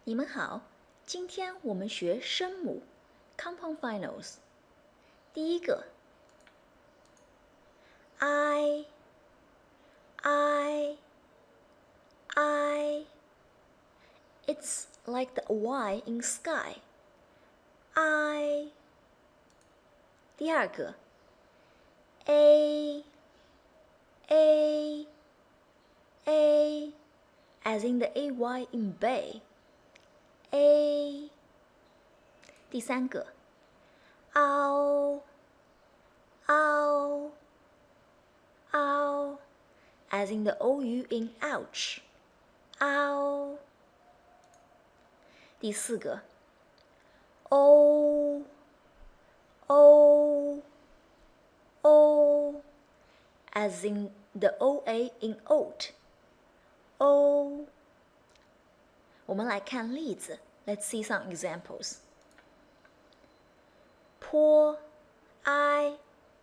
你们好，今天我们学声母 compound finals。第一个 I It's like the Y in sky. I 第二个 A as in the AY in bay. A 第三个 ow as in the OU in ouch. Ow 第四个 O as in the OA in oat. O 我们来看例子 Let's see some examples. 坡 I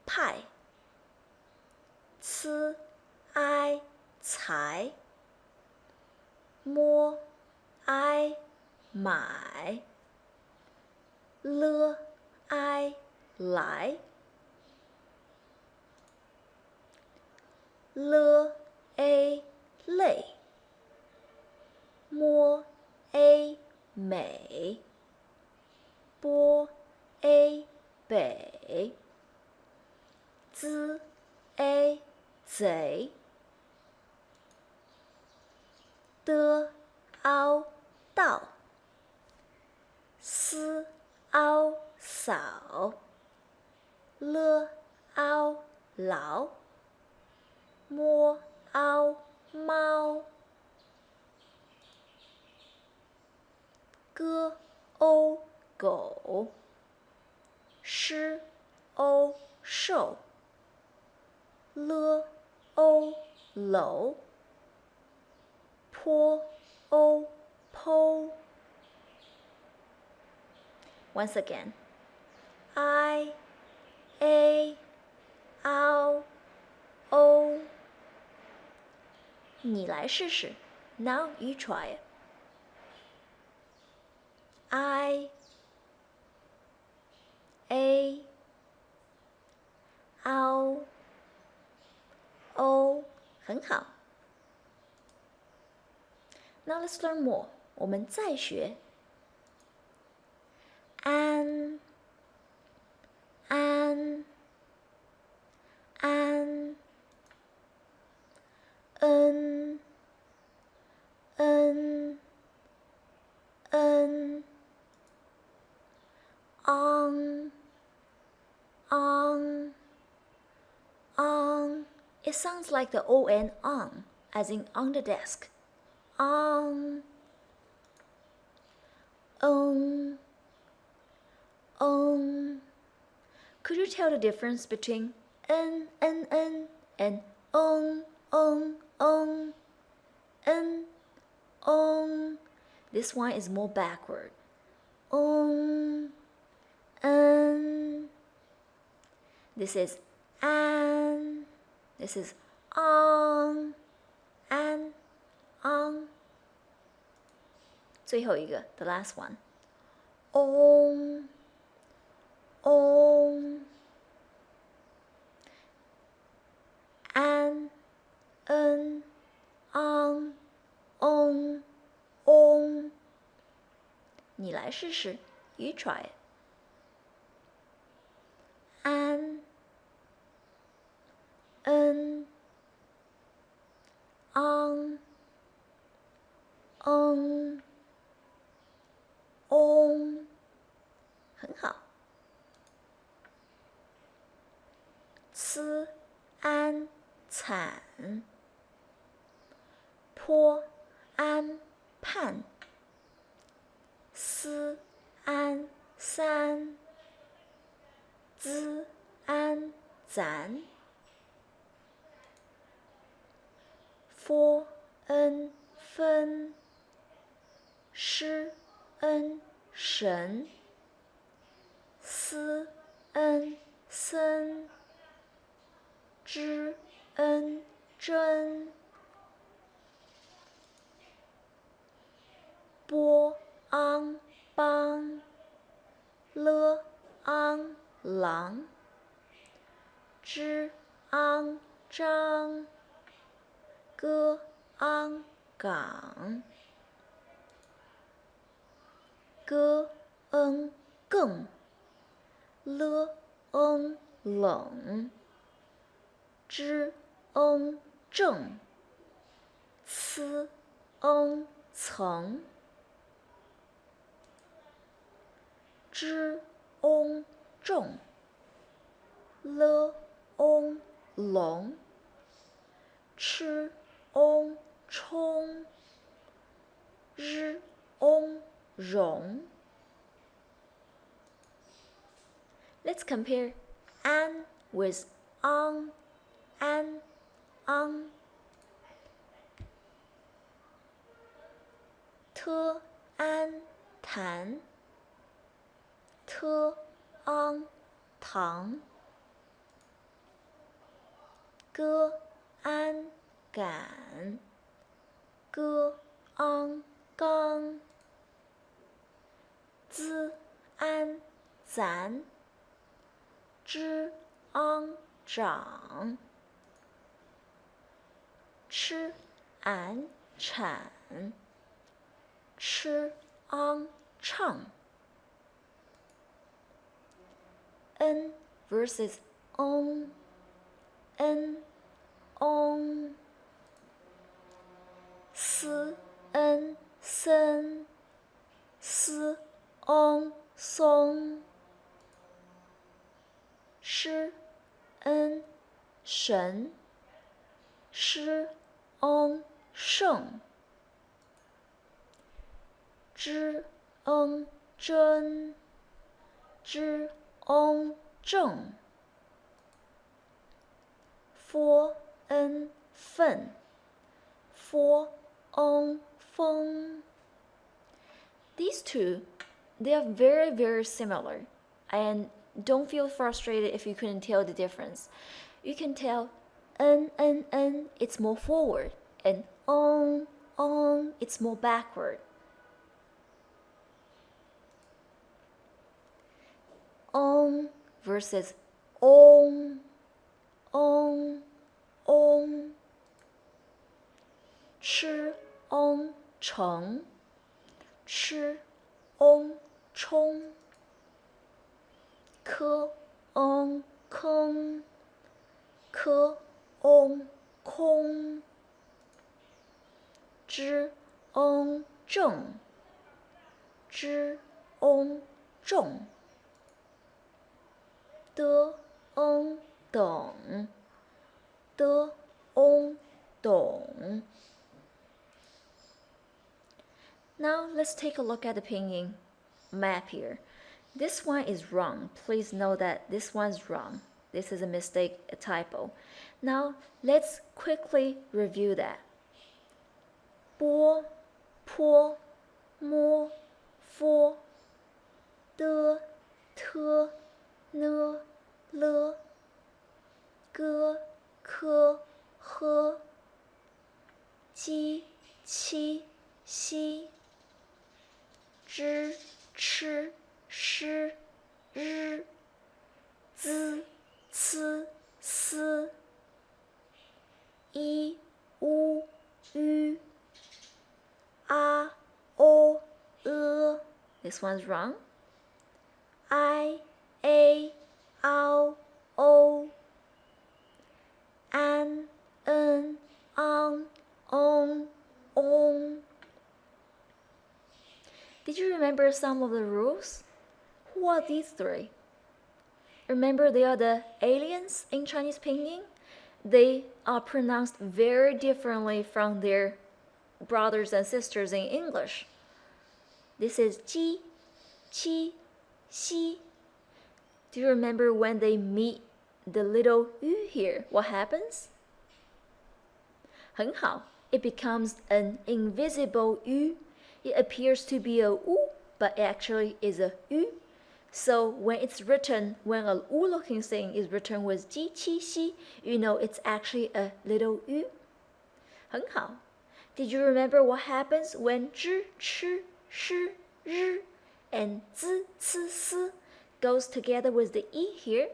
派 吃 I 采摸 I 买了 I 来了 A 累摸 A 美波 A 北滋 A 贼的凹道思凹扫了凹老摸凹猫歌欧狗诗欧瘦了欧楼坡欧剖 Once again I A ow O 你来试试 Now you try it I A ow O 很好 Now let's learn more 我们再学 an n on It sounds like the on as in on the desk on Could you tell the difference between n and n This one is more backward This is an This is on 最后一个 the last one on an on 你来试试 You try it an on 很好吃安惨坡安盼思安三资安咱佛恩分施恩神思恩森知恩真波了昂郎，zh昂张，g昂港，g n更，l n冷，zh n正，c n层，zh n重，l n龙，ch n冲，r n容。Let's compare an with on, an, on. T an弹，t an糖，g an赶，g an刚，z an攒，zh an长，ch an产，ch an唱。N versus on, n on。s n森，s on松。sh n神，sh on圣。zh n真，zh n正。f n 份，f n 风。These two, they are very similar, and don't feel frustrated if you couldn't tell the difference. You can tell n, it's more forward, and on, it's more backward. On versus on, on, on. Ch on 成，ch on 冲，k on 坑，k on 空，zh on 正，zh on 重，d on 等，d on 懂。Now let's take a look at the Pinyin map here. This one is wrong. Please know that this one's wrong. This is a mistake, a typo. Now let's quickly review that. 波、坡、摸、佛、的、特、呢、了、哥、科、呵、鸡、七、西、知、吃、诗、日、滋、呲、丝、一、乌、ü、a、o、This one's wrong. I, a, ow, o. An, n, on, on. Did you remember some of the rules? Who are these three? Remember, they are the aliens in Chinese Pinyin. They are pronounced very differently from their brothers and sisters in English. This is ji, qi, xi. Do you remember when they meet the little ü here? What happens? 很好, it becomes an invisible ü. It appears to be a u, but actually is a ü. So when it's written, when a u-looking thing is written with ji, qi, xi, you know it's actually a little ü. 很好. Did you remember what happens when zh, ch, shi, r, and z, c, s goes together with the E here?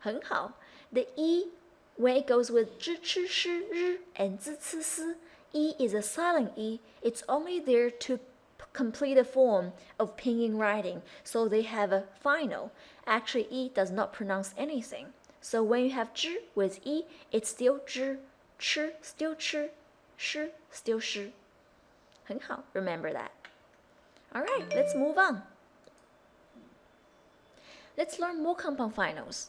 很好. The E, when it goes with 知吃诗日 and 滋吃思, E is a silent E. It's only there to complete a form of pinyin writing, so they have a final. Actually, E does not pronounce anything. So when you have 知 with E, it's still 知, 吃 still 吃, 诗 still 诗. 很好, remember that. Alright, let's move on. Let's learn more compound finals.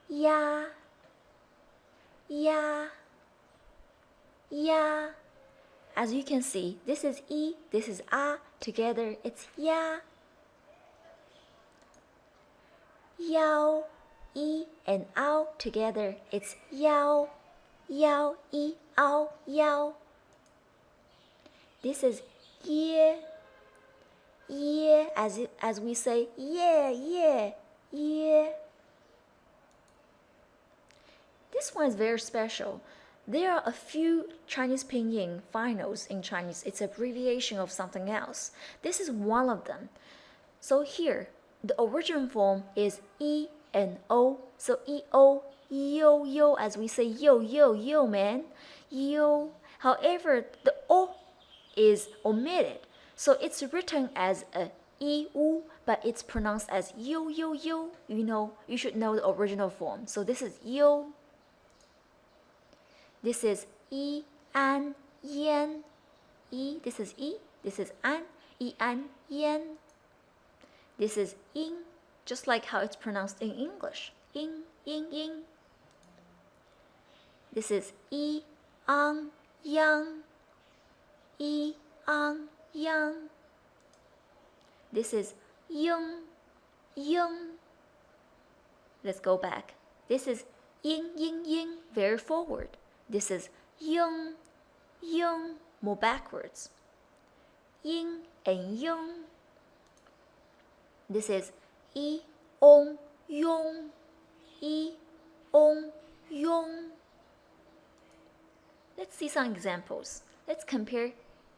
Ya, ya, ya. As you can see, this is E, this is A. Together, it's ya. Yao, E and Ao. Together, it's yao. Yao, E, Ao, yao. This is ye. Ye, as we say, yeah, yeah, yeah. This one is very special. There are a few Chinese pinyin finals in Chinese. It's an abbreviation of something else. This is one of them. So here, the original form is E and O. So E-O, yo, yo, as we say, yo, yo, yo, man, yo. However, the O is omitted. So it's written as a E-U, but it's pronounced as yo, yo, yo. You should know the original form. So this is yo. This is E, An, Yan. E, this is E. This is An, E, An, Yan. This is Ing, just like how it's pronounced in English. Ing, Ing, Ing. This is E, Ang, Yang. E, Ang, Yang. This is Yung, Yung. Let's go back. This is Ying, Ying, Ying, very forward. This is Yung, Yung, more backwards. Ying and Yung. This is I, Ong, Yong. I, Ong, Yong. Let's see some examples. Let's compare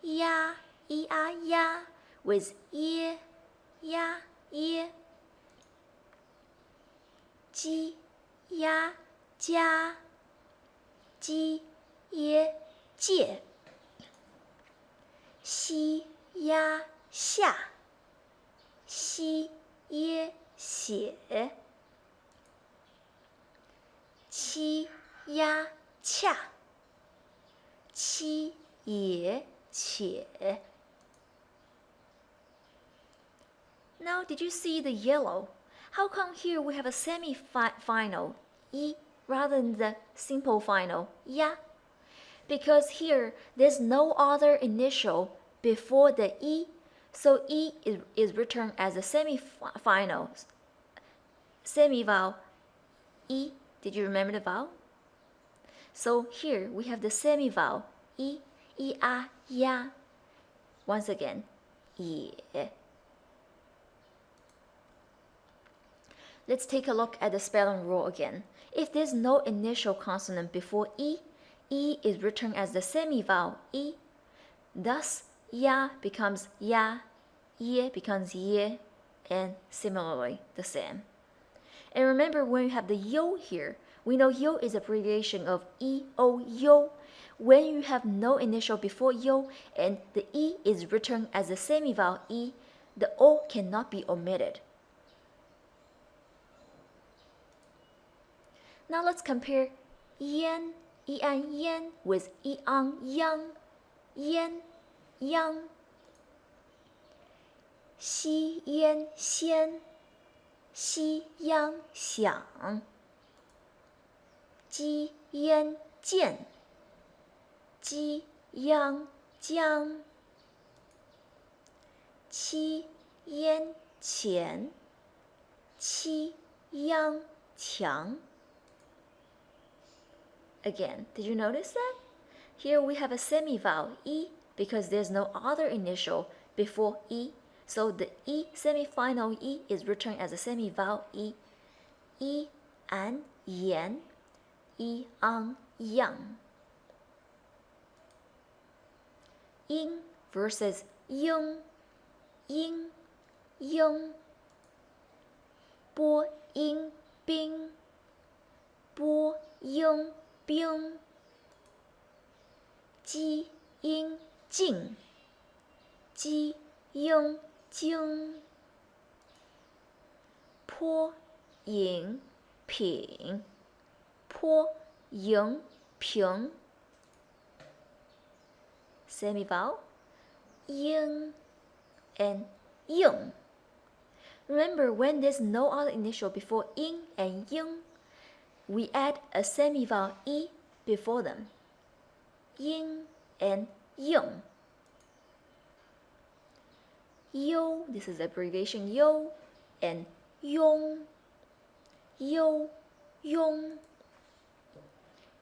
ya, I, ya with ye, ya, ye. Ji, ya, jia. Ji, ye, jie. Xi, ya, xia. Xi, ye, xie. Qi, ya, qia. Qi, ye, qie. Now, did you see the yellow? How come here we have a semi-final, I, rather than the simple final, ya? Because here, there's no other initial before the I, so I is written as a semi-final, semi-vowel, I. Did you remember the vowel? So here, we have the semi-vowel, I, a, ya. Once again, ye. Let's take a look at the spelling rule again. If there's no initial consonant before I is written as the semi-vowel I. Thus, ya becomes ya, ye becomes ye, and similarly the same. And remember, when you have the yo here, we know yo is abbreviation of I, O, yo. When you have no initial before yo and the I is written as a semi-vowel I, the O cannot be omitted. Now let's compare yan, I-an, yan with I-ang, yang, yan, yang. Xi, yan, xian, xi, yang, xiang. Ji, yan, jian, ji, yang, jiang. Qi, yan, qian, qi, yang, qiang. Again, did you notice that? Here we have a semi-vowel I because there's no other initial before I. So the I, semi-final I, is written as a semi-vowel I. I, an, yan, I, ang, yang. Ing versus yung. 英英播音兵播音兵鸡音镜鸡音经坡影品坡影平 Semi-vowel ying and yung. Remember, when there's no other initial before ing and yung, we add a semi-vowel e before them. Ying and yung. Yo, this is abbreviation yo, and yong. Yo, yong.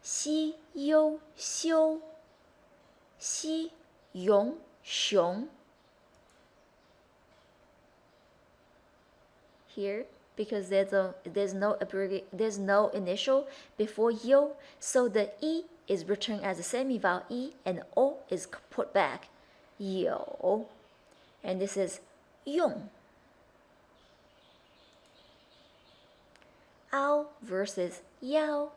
Xi, yo, xiu. Xi, yong, xiong. Here, because there's no initial before yo, so the e is returned as a semi-vowel e, and o is put back. Yo, and this is yong. Ao versus yao.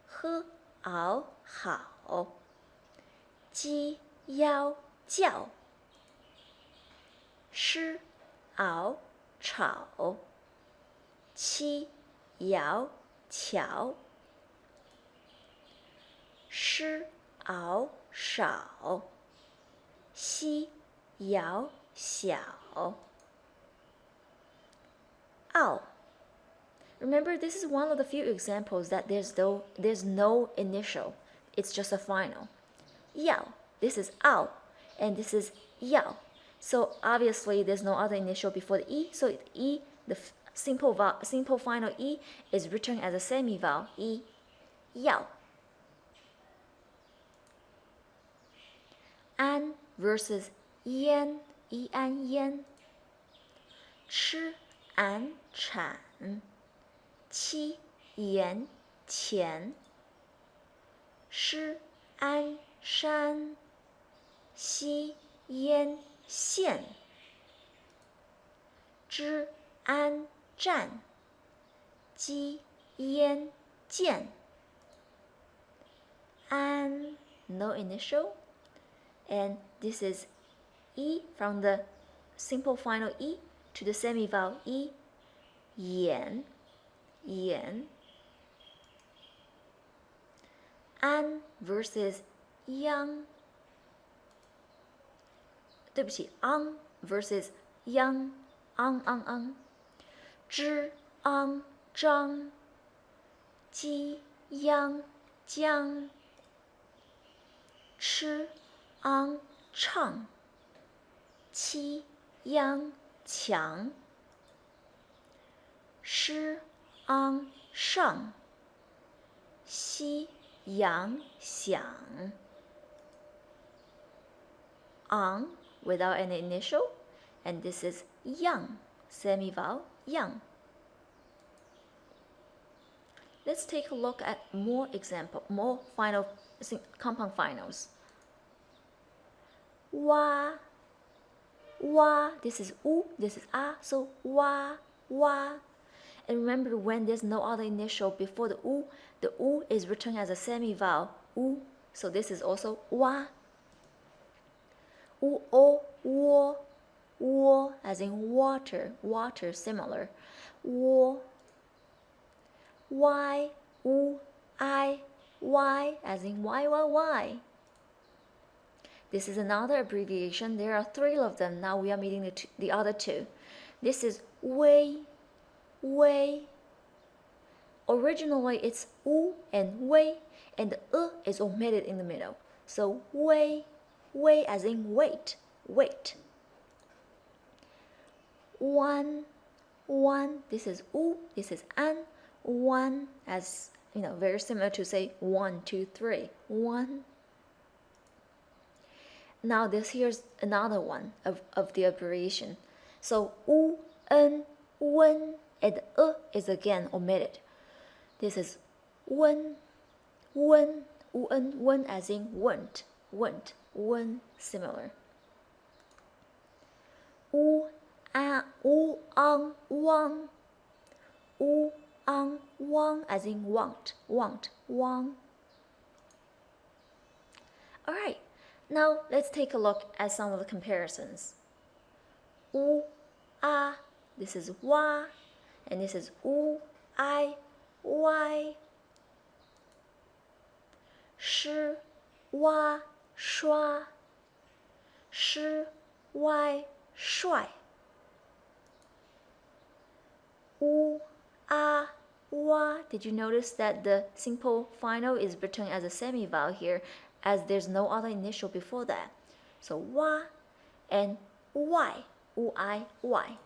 喝熬好，鸡腰叫，吃熬炒，七摇巧，诗熬少，西摇小。Ao. Remember, this is one of the few examples that there's no initial. It's just a final. Yao. This is ao, and this is yao. So obviously, there's no other initial before the e. So e, the simple final e, is written as a semi-vowel e. Yao. An versus yan. E an yan. 吃安产。七言钱，诗安山，西烟县，知安站，鸡烟见。An, no initial, and this is e from the simple final e to the semi-vowel e. Yan, yan. An versus yang. 对不起 ang versus yang. ang. 知昂张，鸡央姜，吃昂唱，七央强。诗昂上，夕阳响。Ang without any initial, and this is yang, semi-vowel yang. Let's take a look at more final compound finals. Wa, wa, this is u, this is a, so wa, wa. And remember, when there's no other initial before the u is written as a semi-vowel u, so this is also wa. U, o, wo, wo, as in water, similar. Wo. Y, u, I, y, as in y. This is another abbreviation. There are 3 of them. Now we are meeting the other 2. This is wei. Originally it's u and wei, and the is omitted in the middle. So wei, as in wait. One, this is u, this is an. One, as you know, very similar to say 1, 2, 3. One. Now here's another one of the abbreviation. So u, en, wen, and the is again omitted. This is wen, u, en, wen, as in went, wen, similar. u ang wang, u ang wang, as in want, wang. Alright, now let's take a look at some of the comparisons. U, a, this is wa, and this is u, I, y. Shi, wa, shua, shi, y, shuai. U, a, wa. Did you notice that the simple final is written as a semi-vowel here, as there's no other initial before that? So wa and y, u, I, y.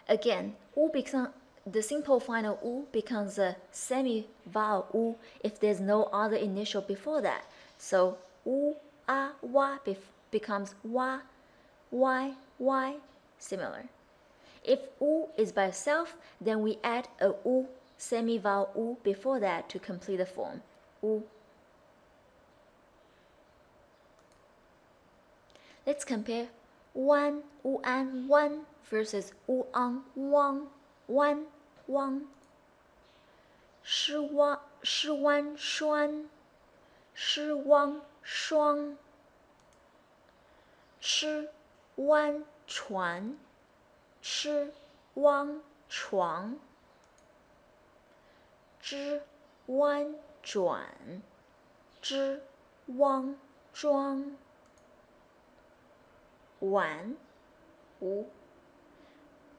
Again, the simple final u becomes a semi-vowel u if there's no other initial before that. So u, a, wa becomes wa, y, y, similar. If u is by itself, then we add a u, semi-vowel u before that to complete the form. U. Let's compare wan, u an, wan versus u ang, wang, wan, wang. Shi wan, shuan, shi wang, shuang. Chi wan, chuan, chi wang, chuang. Zhi wan, zhuan, zhi wang, zhuang. Wan, wu,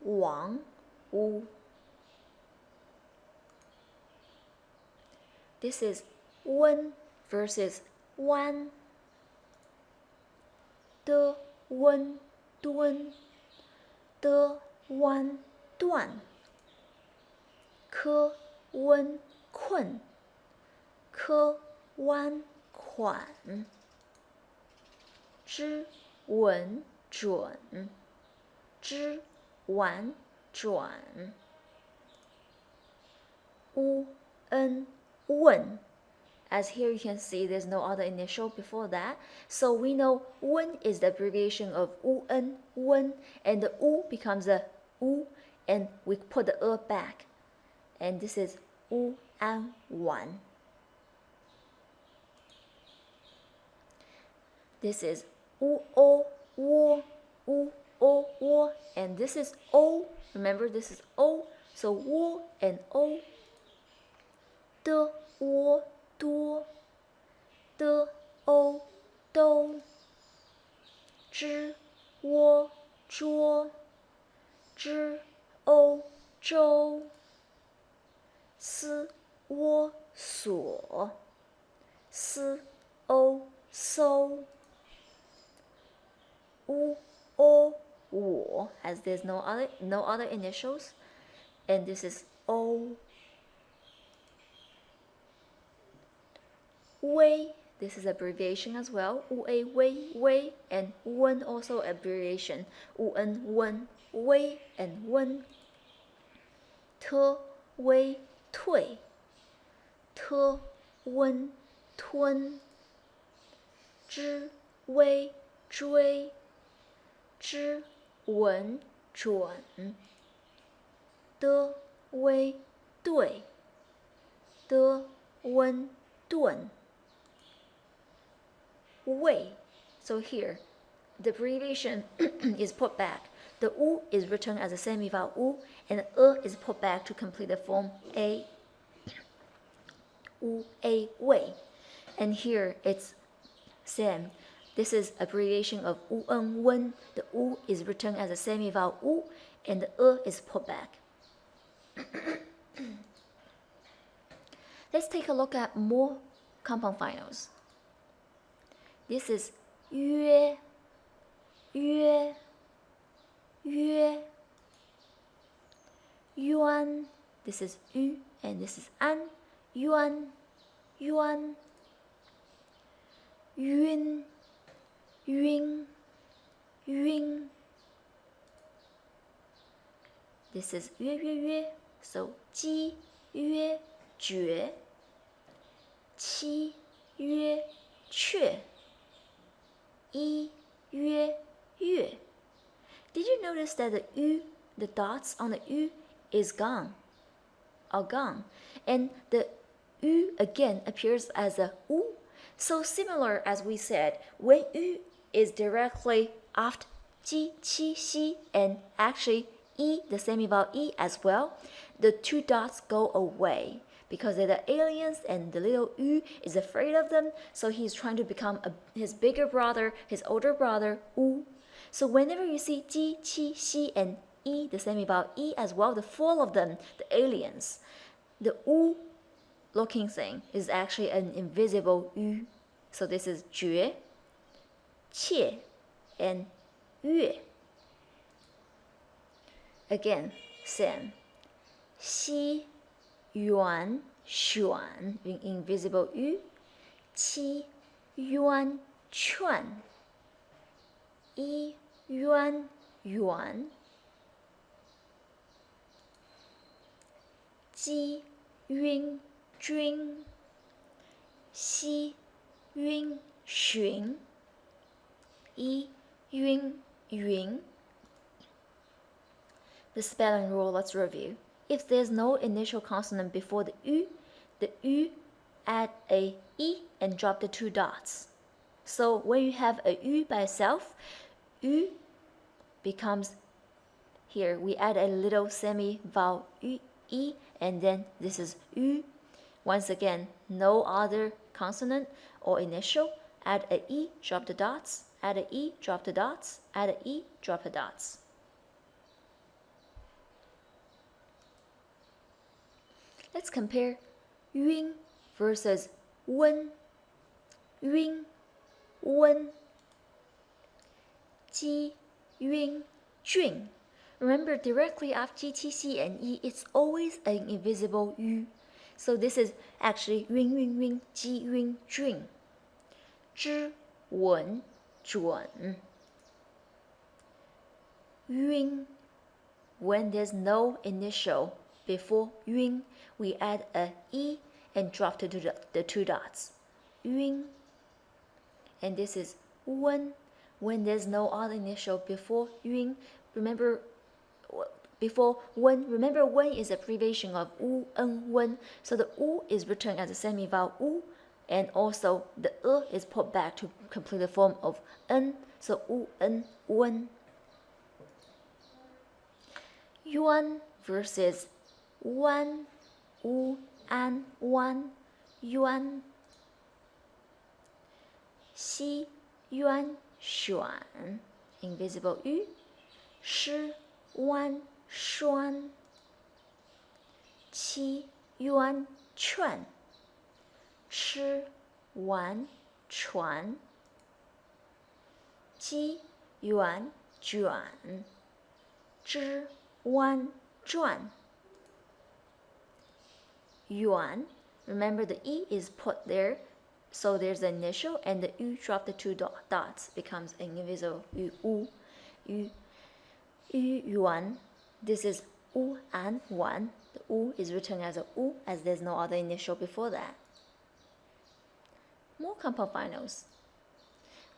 wang, wu. This is wen versus wan. De wen, dun, de wan, duan. Ke wen, kun, ke wan, kuan. Zhi wen, zhun, zhi wan, zhuan. U en, wen. As here you can see there's no other initial before that, so we know wen is the abbreviation of u en, wen, and the u becomes a u, and we put the back, and this is u an, wan. This is u o, wo, u o, wo, and this is o. Remember, this is o, so wo and o. De, wo,多, de, o, do. Zhi, wo, zhuo, zhi, o, zhou. Si, wo, suo, si, o, so. U, o, wo, as there's no other initials, and this is o. Wei, this is abbreviation as well. U a wei, wei, and wen also abbreviation. U en, wen, wei, and wen. Te, wei, tui. Te, wen, tun. Zhi, wei, zhui. Zhi, wen, zhuan. De, wei, dui. De, wen, dun. Wei. So here, the abbreviation is put back. The u is written as a semi-vowel u, and the is put back to complete the form a. U, a, wei. And here it's same. This is abbreviation of u en, wen. The u is written as a semi-vowel u, and the is put back. Let's take a look at more compound finals. This is yue, yue, yue. Yuan, this is yu, and this is an. Yuan, yuan. Yun, yun, yun. This is yue, yue, yue. So ji, yue, jue. Qi, yue, que. 一约月 Did you notice that the U, the dots on the U is gone? Are gone. And the U again appears as a U. So similar as we said, when U is directly after Ji, Qi, Xi, and actually E, the semivowel E as well, the two dots go away because they're the aliens and the little U is afraid of them, so he's trying to become his bigger brother, his older brother, U. So whenever you see Ji, Qi, Xi, and E, the semivowel E as well, the four of them, the aliens, the U looking thing is actually an invisible Yu. So this is 绝, 切, and 月. Again, same. 西, yuan, xuan, invisible Yu. 七, yuan, chuan. 一, yuan, yuan. 鸡, yun, jun. 西, yun, xun. 一, yun, yun. The spelling rule, let's review. If there's no initial consonant before the U add a E and drop the two dots. So when you have a U by itself, U becomes, here we add a little semi-vowel E, and then this is U. Once again, no other consonant or initial, add a E, drop the dots, add a E, drop the dots, add a E, drop the dots. Let's compare yun versus wen. Yun, wen. Ji, yun, jun. Remember, directly after Ji, Qi, Xi, and Yi, it's always an invisible Yu. So this is actually yun, yun, yun, ji, yun, jun. Zhi, wen, zhuan. Yun, when there's no initial before yun, we add a E and drop the two dots. Yun. And this is wen, when there's no other initial before yun. Remember, before wen, remember wen is a abbreviation of u, en, wen. So the u is written as a semi-vowel u, and also the is put back to complete the form of en. So u, en, wen. Yuan versus wan, u, an, wan, yuan. Xi, yuan, xuan, invisible yu. Shi, wan, shuan. Qi, yuan, chuan. Chi, wan, chuan. Ji, yuan, juan. Zhi, wan, zhuan. Yuan, remember the E is put there, so there's the initial, and the U drop the two dots, becomes an invisible U, yuan. This is U and wan. The U is written as a U, as there's no other initial before that. More compound finals.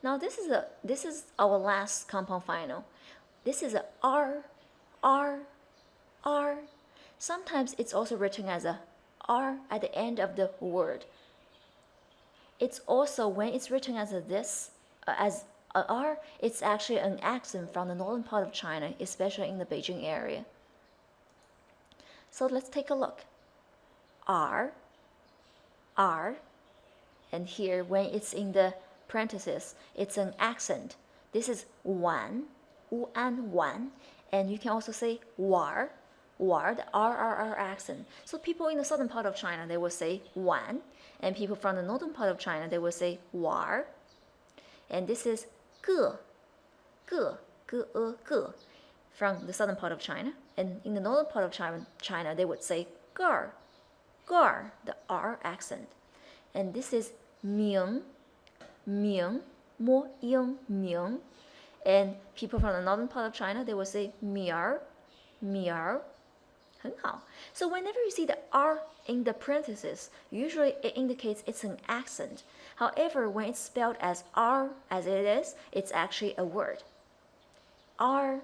Now this is our last compound final. This is a R, R, R. Sometimes it's also written as a R at the end of the word. It's also, when it's written as as a R, it's actually an accent from the northern part of China, especially in the Beijing area. So let's take a look. R, R, and here when it's in the parenthesis, it's an accent. This is wan, u and wan, and you can also say war, war, the R accent. So people in the southern part of China, they will say wan, and people from the northern part of China, they will say war. And this is ge, from the southern part of China, and in the northern part of China, they would say gar, the R accent. And this is ming, mo, ying, ming. And people from the northern part of China, they will say miar, 很好. So whenever you see the R in the parenthesis, usually it indicates it's an accent. However, when it's spelled as R as it is, it's actually a word. R,